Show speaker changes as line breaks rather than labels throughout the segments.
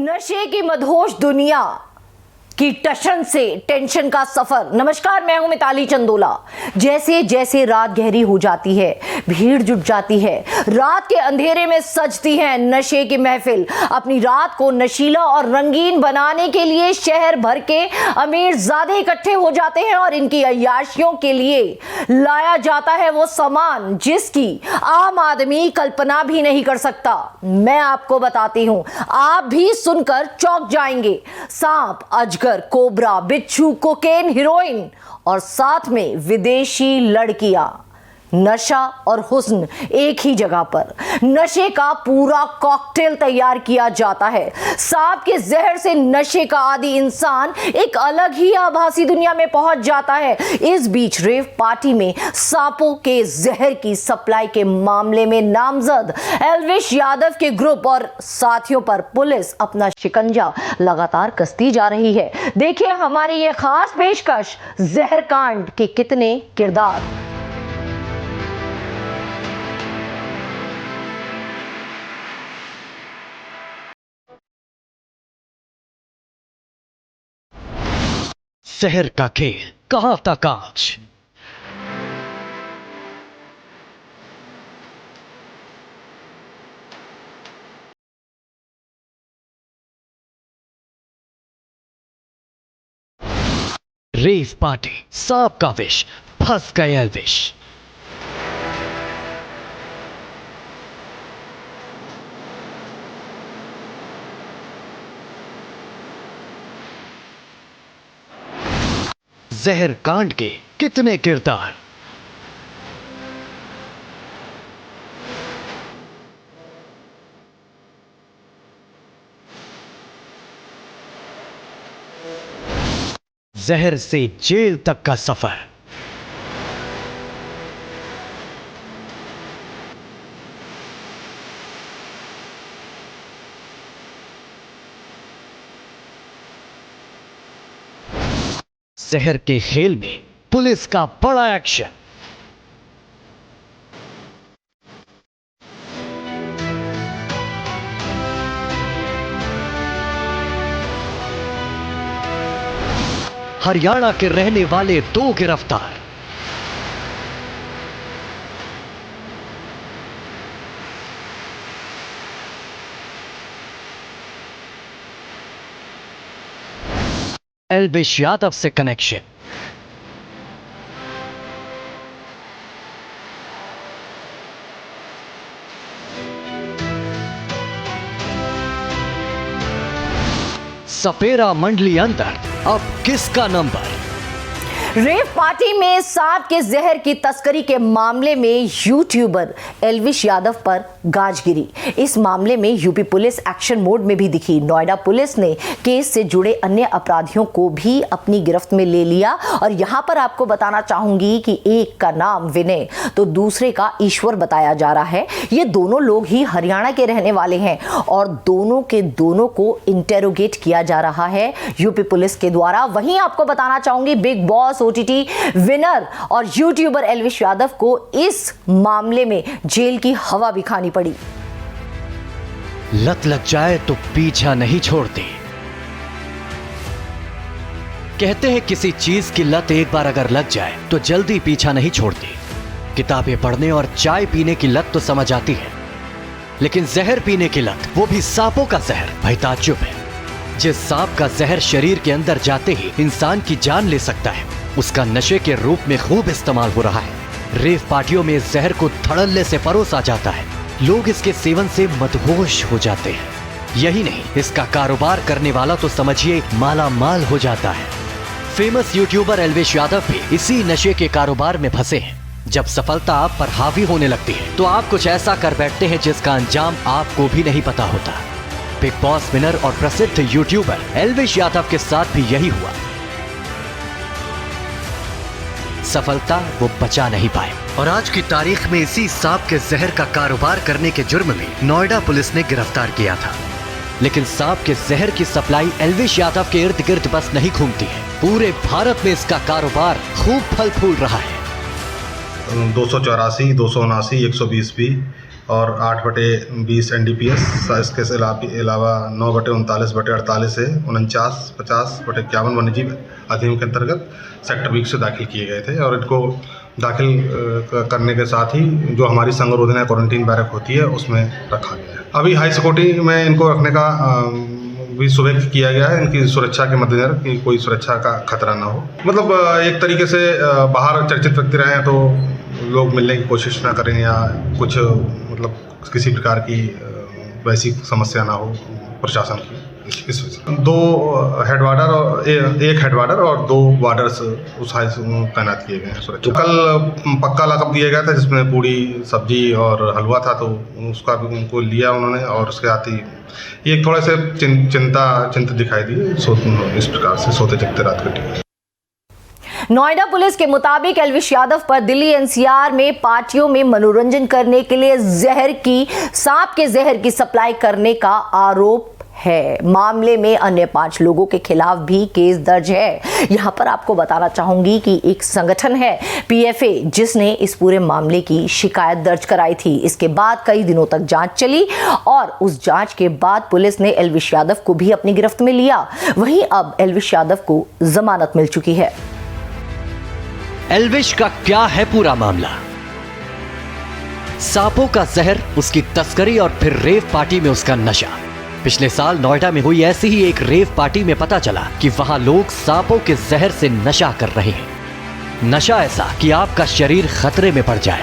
नशे की मदहोश दुनिया की टशन से टेंशन का सफर। नमस्कार, मैं हूं मिताली चंदोला। जैसे जैसे रात गहरी हो जाती है, भीड़ जुट जाती है, रात के अंधेरे में सजती है नशे की महफिल। अपनी रात को नशीला और रंगीन बनाने के लिए शहर भर के अमीरजादे इकट्ठे हो जाते हैं और इनकी अय्याशियों के लिए लाया जाता है वो सामान जिसकी आम आदमी कल्पना भी नहीं कर सकता। मैं आपको बताती हूं, आप भी सुनकर चौंक जाएंगे। सांप, अजगर, कोबरा, बिच्छू, कोकेन, हीरोइन और साथ में विदेशी लड़कियां। नशा और हुस्न एक ही जगह पर। नशे का पूरा कॉकटेल तैयार किया जाता है। सांप के जहर से नशे का आदी इंसान एक अलग ही आभासी दुनिया में पहुंच जाता है। इस बीच रेव पार्टी में सांपों के जहर की सप्लाई के मामले में नामजद एल्विश यादव के ग्रुप और साथियों पर पुलिस अपना शिकंजा लगातार कसती जा रही है। देखिए हमारी ये खास पेशकश, जहर कांड के कितने किरदार।
शहर का खेल, कहां था कांच। रेव पार्टी, सांप का विष, फंस गए एल्विश। जहर कांड के कितने किरदार। जहर से जेल तक का सफर। जहर के खेल में पुलिस का बड़ा एक्शन। हरियाणा के रहने वाले 2 गिरफ्तार। एल्विश यादव से कनेक्शन। सपेरा मंडली अंदर अब किसका नंबर।
रेव पार्टी में सांप के जहर की तस्करी के मामले में यूट्यूबर एल्विश यादव पर गाज गिरी। इस मामले में यूपी पुलिस एक्शन मोड में भी दिखी। नोएडा पुलिस ने केस से जुड़े अन्य अपराधियों को भी अपनी गिरफ्त में ले लिया और यहां पर आपको बताना चाहूंगी कि एक का नाम विनय तो दूसरे का ईश्वर बताया जा रहा है। ये दोनों लोग ही हरियाणा के रहने वाले हैं और दोनों के दोनों को इंटेरोगेट किया जा रहा है यूपी पुलिस के द्वारा। वहीं आपको बताना चाहूंगी, बिग बॉस ओटीटी विनर और यूट्यूबर एल्विश यादव को इस मामले में जेल की हवा भी खानी पड़ी।
लत लग जाए तो पीछा नहीं छोड़ती। कहते हैं किसी चीज की लत एक बार अगर लग जाए तो जल्दी पीछा नहीं छोड़ती। किताबें पढ़ने और चाय पीने की लत तो समझ आती है, लेकिन जहर पीने की लत, वो भी सांपों का जहर, भाई ताज्जुब है। जिस सांप का जहर शरीर के अंदर जाते ही इंसान की जान ले सकता है, उसका नशे के रूप में खूब इस्तेमाल हो रहा है। रेव पार्टियों में इस जहर को धड़ल्ले से परोसा जाता है। लोग इसके सेवन से मदहोश हो जाते हैं। यही नहीं, इसका कारोबार करने वाला तो समझिए माला माल हो जाता है। फेमस यूट्यूबर एल्विश यादव भी इसी नशे के कारोबार में फंसे हैं। जब सफलता आप पर हावी होने लगती है तो आप कुछ ऐसा कर बैठते हैं जिसका अंजाम आपको भी नहीं पता होता। बिग बॉस विनर और प्रसिद्ध यूट्यूबर एल्विश यादव के साथ भी यही हुआ। सफलता वो बचा नहीं पाए और आज की तारीख में इसी सांप के जहर का कारोबार करने के जुर्म में नोएडा पुलिस ने गिरफ्तार किया था। लेकिन सांप के जहर की सप्लाई एल्विश यादव के इर्द गिर्द बस नहीं घूमती है, पूरे भारत में इसका कारोबार खूब फल फूल रहा है।
284, 279, 120 भी और 8/20 NDPS, इसके अलावा 9/39/48 से 49/50/51 वन्यजीव अधिनियम के अंतर्गत सेक्टर 20 से दाखिल किए गए थे। और इनको दाखिल करने के साथ ही जो हमारी संगरोधन या क्वारंटीन बैरक होती है उसमें रखा गया है। अभी हाई सिक्योरिटी में इनको रखने का भी सुव्यक्त किया गया है, इनकी सुरक्षा के मद्देनजर कि कोई सुरक्षा का खतरा ना हो। मतलब एक तरीके से बाहर चर्चित व्यक्ति रहे तो लोग मिलने की कोशिश ना करें या कुछ मतलब किसी प्रकार की वैसी समस्या ना हो प्रशासन की। इस 2 हेड वार्डर और 1 हेड वार्डर और 2 वार्डर्स उस हाई तैनात किए गए हैं सुरक्षा। कल पक्का लाकअप दिया गया था जिसमें पूड़ी सब्जी और हलवा था, तो उसका भी उनको लिया उन्होंने। और उसके साथ ही ये थोड़े से चिंतित दिखाई दिए, इस प्रकार से सोते जगते रात कटी।
नोएडा पुलिस के मुताबिक एल्विश यादव पर दिल्ली NCR में पार्टियों में मनोरंजन करने के लिए सांप के जहर की सप्लाई करने का आरोप है। मामले में अन्य 5 लोगों के खिलाफ भी केस दर्ज है। यहां पर आपको बताना चाहूंगी कि एक संगठन है PFA जिसने इस पूरे मामले की शिकायत दर्ज कराई थी। इसके बाद कई दिनों तक जांच चली और उस जांच के बाद पुलिस ने एल्विश यादव को भी अपनी गिरफ्त में लिया। वहीं अब एल्विश यादव को जमानत मिल चुकी है।
एल्विश का क्या है पूरा मामला? सांपों का जहर, उसकी तस्करी और फिर रेव पार्टी में उसका नशा। पिछले साल नोएडा में हुई ऐसी ही एक रेव पार्टी में पता चला कि वहां लोग सांपों के जहर से नशा कर रहे हैं। नशा ऐसा कि आपका शरीर खतरे में पड़ जाए,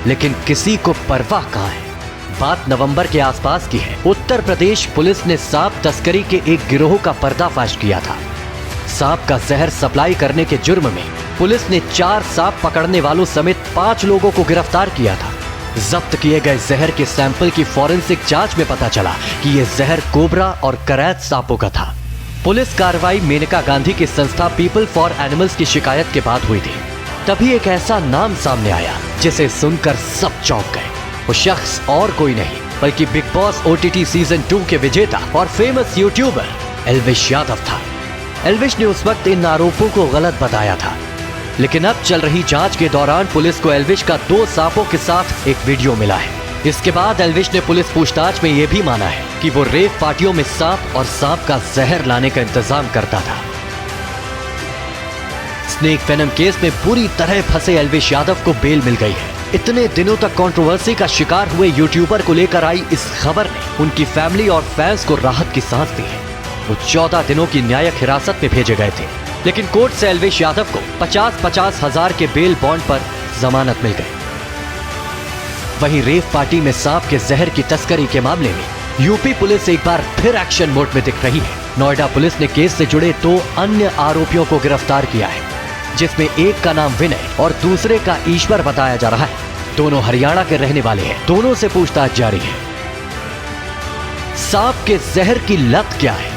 लेकिन किसी को परवाह कहां है। बात नवंबर के आसपास की है। उत्तर प्रदेश पुलिस ने सांप तस्करी के एक गिरोह का पर्दाफाश किया था। सांप का जहर सप्लाई करने के जुर्म में पुलिस ने 4 सांप पकड़ने वालों समेत 5 लोगों को गिरफ्तार किया था। जब्त किए गए जहर के सैंपल की फॉरेंसिक जांच में पता चला कि यह जहर कोबरा और करैत सांपों का था। पुलिस कार्रवाई मेनका गांधी की संस्था पीपल फॉर एनिमल्स की शिकायत के बाद हुई थी। तभी एक ऐसा नाम सामने आया जिसे सुनकर सब चौंक गए। वो शख्स और कोई नहीं बल्कि बिग बॉस OTT सीजन 2 के विजेता और फेमस यूट्यूबर एल्विश यादव था। एल्विश ने उस वक्त इन आरोपों को गलत बताया था, लेकिन अब चल रही जांच के दौरान पुलिस को एल्विश का 2 सांपों के साथ एक वीडियो मिला है। इसके बाद एल्विश ने पुलिस पूछताछ में यह भी माना है कि वो रेव पार्टियों में सांप और सांप का जहर लाने का इंतजाम करता था। स्नेक वेनम केस में पूरी तरह फंसे एल्विश यादव को बेल मिल गई है। इतने दिनों तक कंट्रोवर्सी का शिकार हुए यूट्यूबर को लेकर आई इस खबर ने उनकी फैमिली और फैंस को राहत की सांस दी है। वो 14 दिनों की न्यायिक हिरासत में भेजे गए थे, लेकिन कोर्ट से एल्विश यादव को 50-50 हजार के बेल बॉन्ड पर जमानत मिल गई। वहीं रेव पार्टी में सांप के जहर की तस्करी के मामले में यूपी पुलिस एक बार फिर एक्शन मोड में दिख रही है। नोएडा पुलिस ने केस से जुड़े 2 अन्य आरोपियों को गिरफ्तार किया है, जिसमें एक का नाम विनय और दूसरे का ईश्वर बताया जा रहा है। दोनों हरियाणा के रहने वाले हैं। दोनों से पूछताछ जारी है। सांप के जहर की लत क्या है?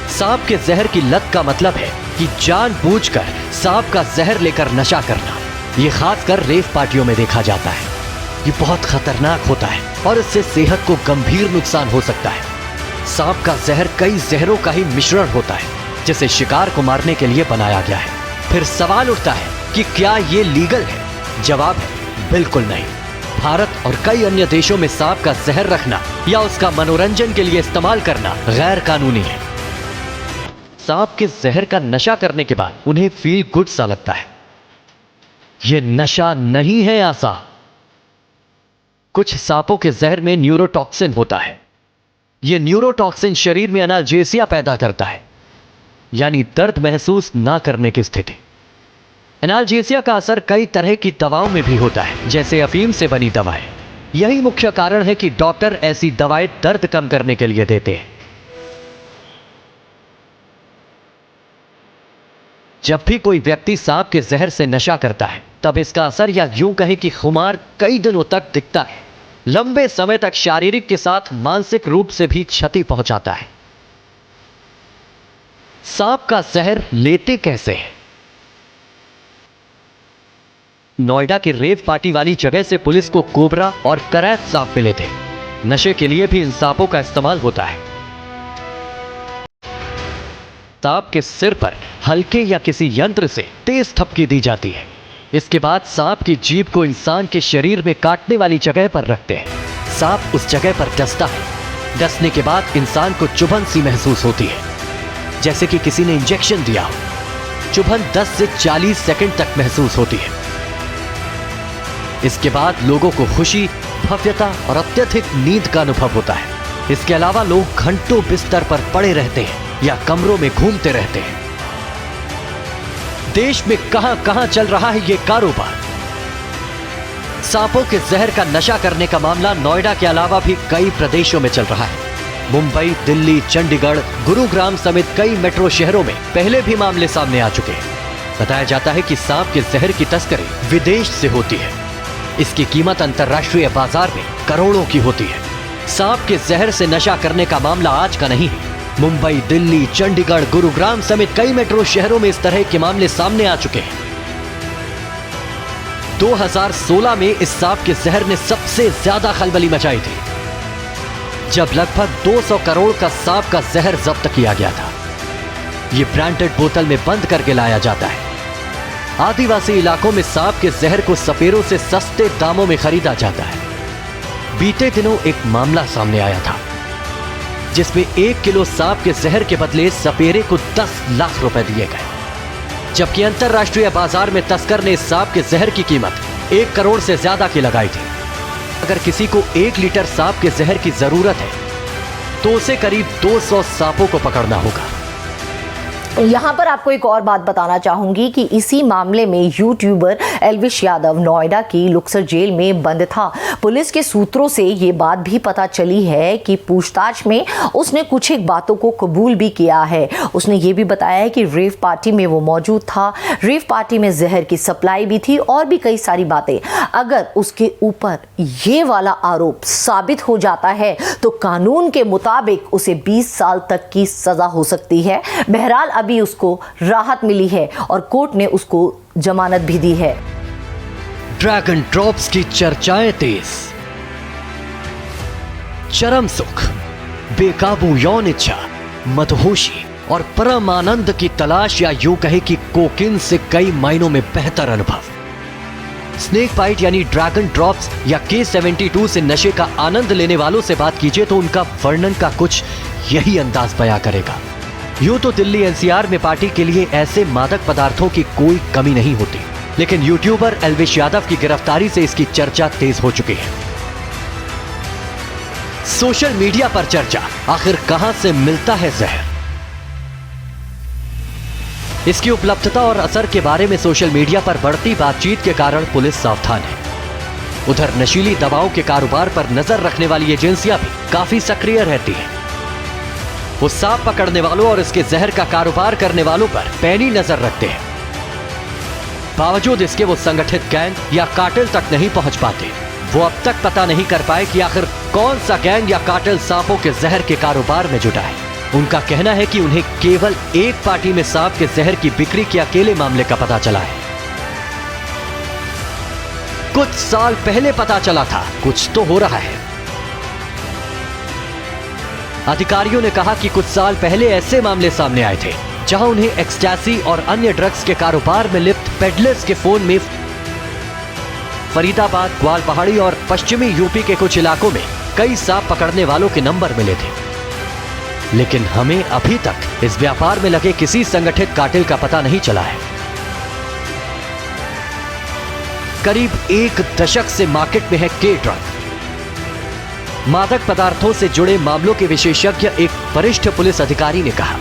सांप के जहर की लत का मतलब है कि जानबूझकर सांप का जहर लेकर नशा करना। यह खासकर रेव पार्टियों में देखा जाता है। ये बहुत खतरनाक होता है और इससे सेहत को गंभीर नुकसान हो सकता है। सांप का जहर कई जहरों का ही मिश्रण होता है, जिसे शिकार को मारने के लिए बनाया गया है। फिर सवाल उठता है कि क्या ये लीगल है? जवाब है बिल्कुल नहीं। भारत और कई अन्य देशों में सांप का जहर रखना या उसका मनोरंजन के लिए इस्तेमाल करना गैर कानूनी है। सांप के जहर का नशा करने के बाद उन्हें फील गुड सा लगता है। यह नशा नहीं है आसा। कुछ सांपों के जहर में न्यूरोटॉक्सिन होता है। यह न्यूरोटॉक्सिन शरीर में एनाल्जेसिया पैदा करता है, यानी दर्द महसूस ना करने की स्थिति। एनाल्जेसिया का असर कई तरह की दवाओं में भी होता है, जैसे अफीम से बनी दवाएं। यही मुख्य कारण है कि डॉक्टर ऐसी दवाएं दर्द कम करने के लिए देते हैं। जब भी कोई व्यक्ति सांप के जहर से नशा करता है, तब इसका असर या यूं कहें कि खुमार कई दिनों तक दिखता है। लंबे समय तक शारीरिक के साथ मानसिक रूप से भी क्षति पहुंचाता है। सांप का जहर लेते कैसे हैं? नोएडा की रेव पार्टी वाली जगह से पुलिस को कोबरा और करैत सांप मिले थे। नशे के लिए भी इन सांपों का इस्तेमाल होता है। सांप के सिर पर हल्के या किसी यंत्र से तेज थपकी दी जाती है। इसके बाद सांप की जीभ को इंसान के शरीर में काटने वाली जगह पर रखते हैं। सांप उस जगह पर डसता है। डसने के बाद इंसान को चुभन सी महसूस होती है, जैसे कि किसी ने इंजेक्शन दिया हो। चुभन 10 से 40 सेकंड तक महसूस होती है। इसके बाद लोगों को खुशी, भव्यता और अत्यधिक नींद का अनुभव होता है। इसके अलावा लोग घंटों बिस्तर पर पड़े रहते हैं या कमरों में घूमते रहते हैं। देश में कहां-कहां चल रहा है ये कारोबार। सांपों के जहर का नशा करने का मामला नोएडा के अलावा भी कई प्रदेशों में चल रहा है। मुंबई, दिल्ली, चंडीगढ़, गुरुग्राम समेत कई मेट्रो शहरों में पहले भी मामले सामने आ चुके हैं। बताया जाता है कि सांप के जहर की तस्करी विदेश से होती है। इसकी कीमत अंतर्राष्ट्रीय बाजार में करोड़ों की होती है। सांप के जहर से नशा करने का मामला आज का नहीं है। मुंबई, दिल्ली, चंडीगढ़, गुरुग्राम समेत कई मेट्रो शहरों में इस तरह के मामले सामने आ चुके हैं। 2016 में इस सांप के जहर ने सबसे ज्यादा खलबली मचाई थी, जब लगभग 200 करोड़ का सांप का जहर जब्त किया गया था। यह ब्रांडेड बोतल में बंद करके लाया जाता है। आदिवासी इलाकों में सांप के जहर को सपेरों से सस्ते दामों में खरीदा जाता है। बीते दिनों एक मामला सामने आया था, जिसमें 1 किलो सांप के जहर के बदले सपेरे को 10 लाख रुपए दिए गए, जबकि अंतरराष्ट्रीय बाजार में तस्कर ने इस सांप के जहर की कीमत 1 करोड़ से ज्यादा की लगाई थी। अगर किसी को 1 लीटर सांप के जहर की जरूरत है तो उसे करीब 200 सांपों को पकड़ना होगा।
यहाँ पर आपको एक और बात बताना चाहूंगी कि इसी मामले में यूट्यूबर एल्विश यादव नोएडा की लुक्सर जेल में बंद था। पुलिस के सूत्रों से ये बात भी पता चली है कि पूछताछ में उसने कुछ एक बातों को कबूल भी किया है। उसने ये भी बताया है कि रेव पार्टी में वो मौजूद था, रेव पार्टी में जहर की सप्लाई भी थी और भी कई सारी बातें। अगर उसके ऊपर ये वाला आरोप साबित हो जाता है तो कानून के मुताबिक उसे 20 साल तक की सजा हो सकती है। बहरहाल अभी उसको राहत मिली है और कोर्ट ने उसको जमानत भी दी है।
ड्रैगन ड्रॉप्स की चर्चाएं तेज। चरम सुख, बेकाबू यौन इच्छा, मदहोशी और परम आनंद की तलाश, या यूं कहे कि कोकीन से कई मायनों में बेहतर अनुभव। स्नेक बाइट यानी ड्रैगन ड्रॉप्स या K72 से नशे का आनंद लेने वालों से बात कीजिए तो उनका वर्णन का कुछ यही अंदाज बयां करेगा। यूं तो दिल्ली NCR में पार्टी के लिए ऐसे मादक पदार्थों की कोई कमी नहीं होती, लेकिन यूट्यूबर एल्विश यादव की गिरफ्तारी से इसकी चर्चा तेज हो चुकी है। सोशल मीडिया पर चर्चा, आखिर कहां से मिलता है जहर? इसकी उपलब्धता और असर के बारे में सोशल मीडिया पर बढ़ती बातचीत के कारण पुलिस सावधान है। उधर नशीली दवाओं के कारोबार पर नजर रखने वाली एजेंसियां भी काफी सक्रिय रहती हैं। वो सांप पकड़ने वालों और इसके जहर का कारोबार करने वालों पर पैनी नजर रखते हैं। बावजूद इसके वो संगठित गैंग या कार्टेल तक नहीं पहुंच पाते। वो अब तक पता नहीं कर पाए कि आखिर कौन सा गैंग या कार्टेल सांपों के जहर के कारोबार में जुटा है। उनका कहना है कि उन्हें केवल एक पार्टी में सांप के जहर की बिक्री के अकेले मामले का पता चला है। कुछ साल पहले पता चला था, कुछ तो हो रहा है। अधिकारियों ने कहा कि कुछ साल पहले ऐसे मामले सामने आए थे जहां उन्हें एक्सटैसी और अन्य ड्रग्स के कारोबार में लिप्त पेडलर्स के फोन में फरीदाबाद, ग्वालपहाड़ी और पश्चिमी यूपी के कुछ इलाकों में कई सांप पकड़ने वालों के नंबर मिले थे, लेकिन हमें अभी तक इस व्यापार में लगे किसी संगठित कार्टेल का पता नहीं चला है। करीब 1 दशक से मार्केट में है के ड्रग। मादक पदार्थों से जुड़े मामलों के विशेषज्ञ एक वरिष्ठ पुलिस अधिकारी ने कहा,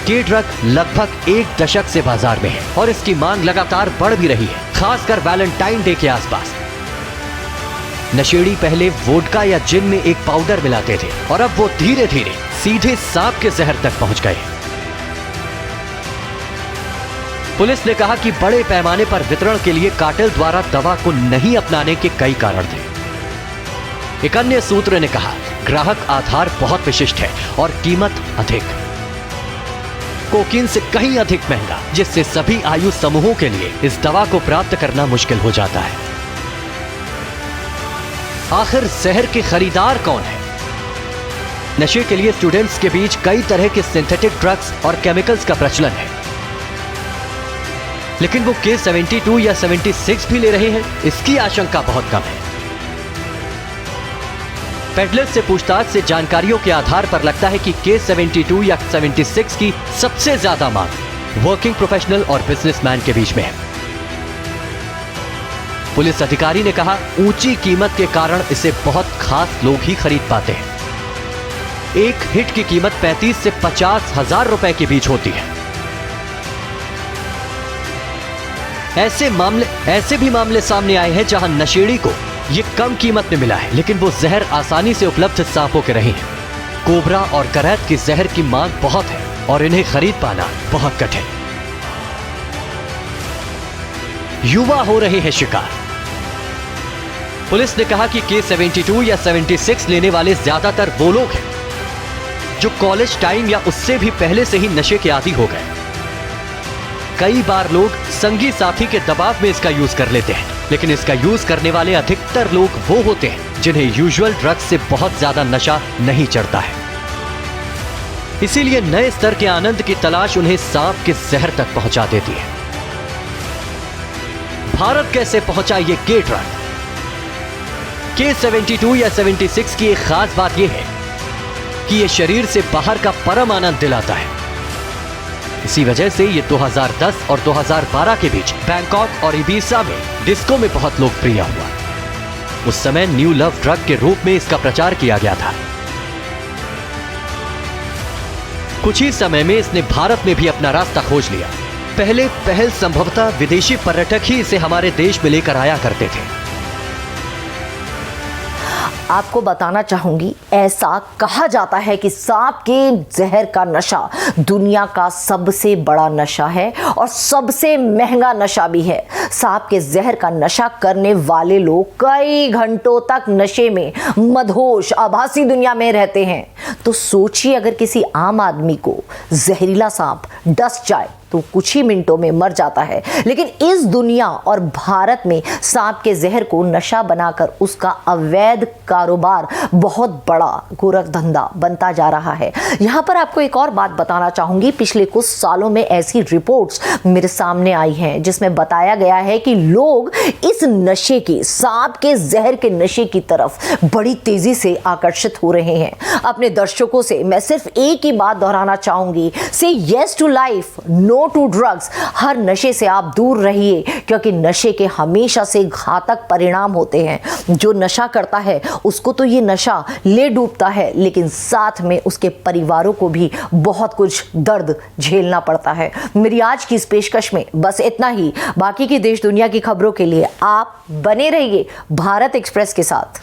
के ड्रग लगभग 1 दशक से बाजार में है और इसकी मांग लगातार बढ़ भी रही है, खासकर वैलेंटाइन डे के आसपास। नशेड़ी पहले वोडका या जिन में एक पाउडर मिलाते थे और अब वो धीरे धीरे सीधे सांप के जहर तक पहुंच गए। पुलिस ने कहा कि बड़े पैमाने पर वितरण के लिए कार्टेल द्वारा दवा को नहीं अपनाने के कई कारण थे। एक अन्य सूत्र ने कहा, ग्राहक आधार बहुत विशिष्ट है और कीमत अधिक, कोकीन से कहीं अधिक महंगा, जिससे सभी आयु समूहों के लिए इस दवा को प्राप्त करना मुश्किल हो जाता है। आखिर जहर के खरीदार कौन है? नशे के लिए स्टूडेंट्स के बीच कई तरह के सिंथेटिक ड्रग्स और केमिकल्स का प्रचलन है। लेकिन वो K72 या 76 भी ले रहे हैं, इसकी आशंका बहुत कम है। पेडलर से पूछताछ से जानकारियों के आधार पर लगता है कि K72 या 76 की सबसे ज्यादा मांग वर्किंग प्रोफेशनल और बिजनेसमैन के बीच में है। पुलिस अधिकारी ने कहा, ऊंची कीमत के कारण इसे बहुत खास लोग ही खरीद पाते हैं। एक हिट की कीमत 35 से 50 हजार रुपए के बीच होती है। ऐसे भी मामले सामने आए हैं जहां नशेड़ी को यह कम कीमत में मिला है, लेकिन वो जहर आसानी से उपलब्ध सांपों के रही हैं। कोबरा और करैत की जहर की मांग बहुत है और इन्हें खरीद पाना बहुत कठिन। युवा हो रहे हैं शिकार। पुलिस ने कहा कि K72 या 76 लेने वाले ज्यादातर वो लोग हैं जो कॉलेज टाइम या उससे भी पहले से ही नशे के आदी हो गए। कई बार लोग संगी साथी के दबाव में इसका यूज कर लेते हैं, लेकिन इसका यूज करने वाले अधिकतर लोग वो होते हैं जिन्हें यूजुअल ड्रग्स से बहुत ज्यादा नशा नहीं चढ़ता है। इसीलिए नए स्तर के आनंद की तलाश उन्हें सांप के जहर तक पहुंचा देती है। भारत कैसे पहुंचा ये के ड्रग? K72 या 76 की एक खास बात यह है कि यह शरीर से बाहर का परम आनंद दिलाता है। इसी वजह से यह 2010 और 2012 के बीच बैंकॉक और इबीसा में डिस्को में बहुत लोकप्रिय हुआ। उस समय न्यू लव ड्रग के रूप में इसका प्रचार किया गया था। कुछ ही समय में इसने भारत में भी अपना रास्ता खोज लिया। पहल संभवतः विदेशी पर्यटक ही इसे हमारे देश में लेकर आया करते थे।
आपको बताना चाहूंगी, ऐसा कहा जाता है कि सांप के जहर का नशा दुनिया का सबसे बड़ा नशा है और सबसे महंगा नशा भी है। सांप के जहर का नशा करने वाले लोग कई घंटों तक नशे में मदहोश आभासी दुनिया में रहते हैं। तो सोचिए, अगर किसी आम आदमी को जहरीला सांप डस जाए तो कुछ ही मिनटों में मर जाता है, लेकिन इस दुनिया और भारत में सांप के जहर को नशा बनाकर उसका अवैध कारोबार बहुत बड़ा गोरख धंधा बनता जा रहा है। यहाँ पर आपको एक और बात बताना चाहूंगी। पिछले कुछ सालों में ऐसी रिपोर्ट्स मेरे सामने आई हैं जिसमें बताया गया है कि लोग इस नशे के, सांप के जहर के नशे की तरफ बड़ी तेजी से आकर्षित हो रहे हैं। अपने दर्शकों से मैं सिर्फ एक ही बात दोहराना चाहूंगी, say yes to life, no to drugs. हर नशे से आप दूर रहिए, क्योंकि नशे के हमेशा से घातक परिणाम होते हैं। जो नशा करता है उसको तो ये नशा ले डूबता है, लेकिन साथ में उसके परिवारों को भी बहुत कुछ दर्द झेलना पड़ता है। मेरी आज की इस पेशकश में बस इतना ही। बाकी की देश दुनिया की खबरों के लिए आप बने रहिए भारत एक्सप्रेस के साथ।